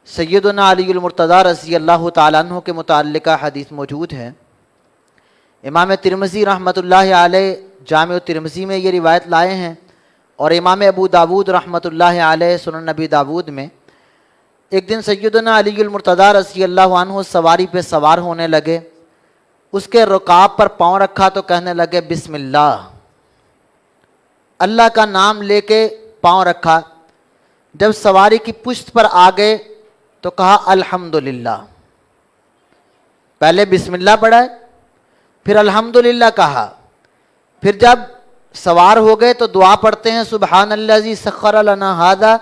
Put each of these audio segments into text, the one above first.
سیدنا علی المرتضیٰ رضی اللہ تعالیٰ عنہ کے متعلقہ حدیث موجود ہے۔ امام ترمذی رحمۃ اللہ علیہ جامع ترمذی میں یہ روایت لائے ہیں، اور امام ابو داود رحمۃ اللہ علیہ سنن نبی داود میں۔ ایک دن سیدنا علی المرتضیٰ رضی اللہ عنہ سواری پہ سوار ہونے لگے، اس کے رکاب پر پاؤں رکھا تو کہنے لگے بسم اللہ، اللہ کا نام لے کے پاؤں رکھا۔ جب سواری کی پشت پر آ گئے تو کہا الحمدللہ، پہلے بسم اللہ پڑھا، پھر الحمدللہ کہا۔ پھر جب سوار ہو گئے تو دعا پڑھتے ہیں سبحان الذی سخر لنا ھذا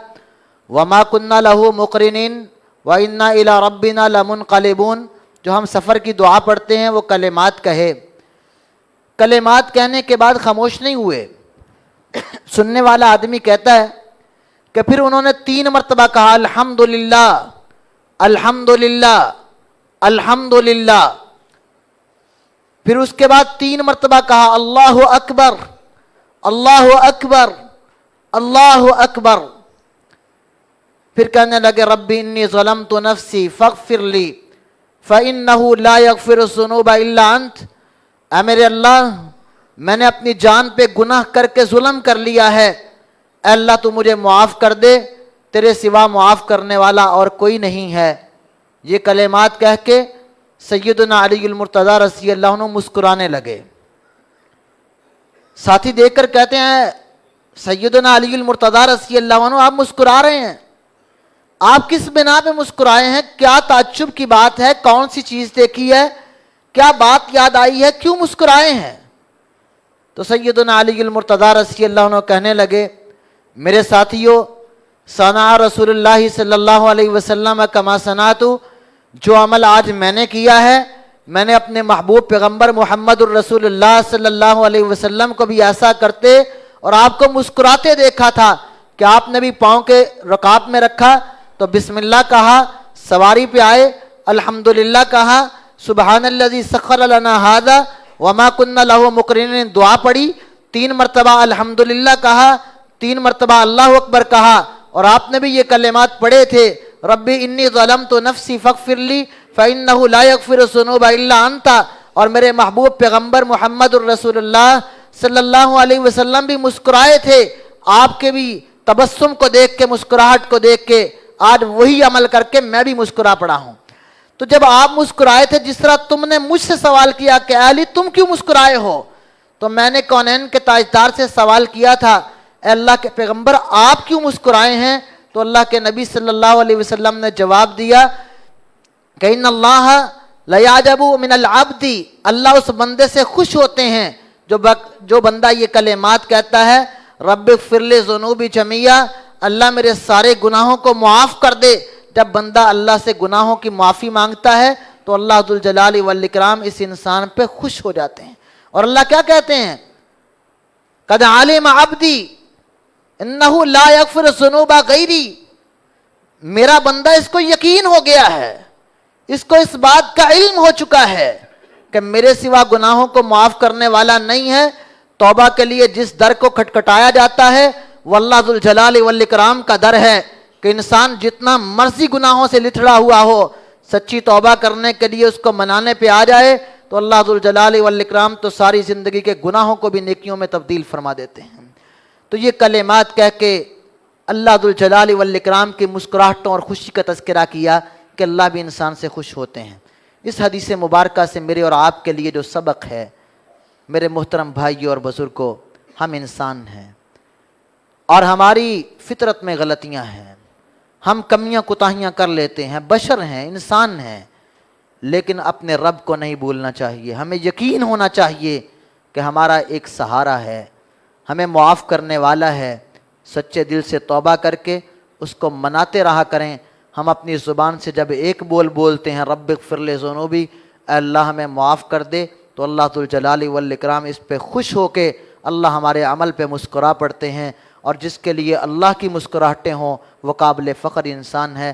وما كنا له مقرنین وانا الی ربنا لمنقلبون۔ جو ہم سفر کی دعا پڑھتے ہیں وہ کلمات کہے۔ کلمات کہنے کے بعد خاموش نہیں ہوئے، سننے والا آدمی کہتا ہے کہ پھر انہوں نے 3 مرتبہ کہا الحمدللہ الحمدللہ الحمدللہ۔ پھر اس کے بعد 3 مرتبہ کہا اللہ اکبر اللہ اکبر اللہ اکبر۔ پھر کہنے لگے ربی انی ظلمت نفسی فاغفر لی فإنہ لا یغفر الذنوب الا انت۔ اے میرے اللہ، میں نے اپنی جان پہ گناہ کر کے ظلم کر لیا ہے، اے اللہ تو مجھے معاف کر دے، تیرے سوا معاف کرنے والا اور کوئی نہیں ہے۔ یہ کلمات کہہ کے سیدنا علی المرتضیٰ رضی اللہ عنہ مسکرانے لگے۔ ساتھی دیکھ کر کہتے ہیں سیدنا علی المرتضیٰ رضی اللہ عنہ آپ مسکرا رہے ہیں، آپ کس بنا پہ مسکرائے ہیں؟ کیا تعجب کی بات ہے؟ کون سی چیز دیکھی ہے؟ کیا بات یاد آئی ہے؟ کیوں مسکرائے ہیں؟ تو سیدنا علی المرتضیٰ رضی اللہ عنہ کہنے لگے میرے ساتھیو، صنع رسول اللہ صلی اللہ علیہ وسلم کما صنعت، جو عمل آج میں نے کیا ہے، میں نے اپنے محبوب پیغمبر محمد الرسول اللہ صلی اللہ علیہ وسلم کو بھی ایسا کرتے اور آپ کو مسکراتے دیکھا تھا کہ آپ نے بھی پاؤں کے رکاب میں رکھا تو بسم اللہ کہا، سواری پہ آئے الحمدللہ کہا، سبحان الذی سخر لنا ھذا وما كنا له مقرنین دعا پڑھی، 3 مرتبہ الحمدللہ کہا، 3 مرتبہ اللہ اکبر کہا، اور آپ نے بھی یہ کلمات پڑھے تھے ربی انی ظلمت نفسی فاغفر لی فإنہ لا یغفر الذنوب الا انت۔ اور میرے محبوب پیغمبر محمد الرسول اللہ صلی اللہ علیہ وسلم بھی مسکرائے تھے، آپ کے بھی تبسم کو دیکھ کے، مسکراہٹ کو دیکھ کے آج وہی عمل کر کے میں بھی مسکرا پڑا ہوں۔ تو جب آپ مسکرائے تھے، جس طرح تم نے مجھ سے سوال کیا کہ علی تم کیوں مسکرائے ہو، تو میں نے کونین کے تاجدار سے سوال کیا تھا اے اللہ کے پیغمبر آپ کیوں مسکرائے ہیں؟ تو اللہ کے نبی صلی اللہ علیہ وسلم نے جواب دیا کہ ان اللہ لیعجب من العبد، اللہ اس بندے سے خوش ہوتے ہیں جو بندہ یہ کلمات کہتا ہے رب اغفر لی ذنوبی جمیعا، اللہ میرے سارے گناہوں کو معاف کر دے۔ جب بندہ اللہ سے گناہوں کی معافی مانگتا ہے تو اللہ ذوالجلال والاکرام اس انسان پہ خوش ہو جاتے ہیں۔ اور اللہ کیا کہتے ہیں قد علم عبدی انہ لا یغفر الذنوب غیری، میرا بندہ اس کو یقین ہو گیا ہے، اس کو اس بات کا علم ہو چکا ہے کہ میرے سوا گناہوں کو معاف کرنے والا نہیں ہے۔ توبہ کے لیے جس در کو کھٹکھٹایا جاتا ہے وہ اللہ ذوالجلال والاکرام کا در ہے کہ انسان جتنا مرضی گناہوں سے لتھڑا ہوا ہو، سچی توبہ کرنے کے لیے اس کو منانے پہ آ جائے تو اللہ ذوالجلال والاکرام تو ساری زندگی کے گناہوں کو بھی نیکیوں میں تبدیل فرما دیتے ہیں۔ تو یہ کلمات کہہ کے اللہ ذوالجلال والاکرام کی مسکراہٹوں اور خوشی کا تذکرہ کیا کہ اللہ بھی انسان سے خوش ہوتے ہیں۔ اس حدیث مبارکہ سے میرے اور آپ کے لیے جو سبق ہے، میرے محترم بھائیوں اور بزرگوں، ہم انسان ہیں اور ہماری فطرت میں غلطیاں ہیں، ہم کمیاں کوتاہیاں کر لیتے ہیں، بشر ہیں، انسان ہیں، لیکن اپنے رب کو نہیں بھولنا چاہیے۔ ہمیں یقین ہونا چاہیے کہ ہمارا ایک سہارا ہے، ہمیں معاف کرنے والا ہے۔ سچے دل سے توبہ کر کے اس کو مناتے رہا کریں۔ ہم اپنی زبان سے جب ایک بول بولتے ہیں رب اغفر لی ذنوبی، اے اللہ ہمیں معاف کر دے، تو اللہ ذوالجلال والاکرام اس پہ خوش ہو کے اللہ ہمارے عمل پہ مسکرا پڑتے ہیں، اور جس کے لیے اللہ کی مسکراہٹیں ہوں وہ قابل فخر انسان ہے۔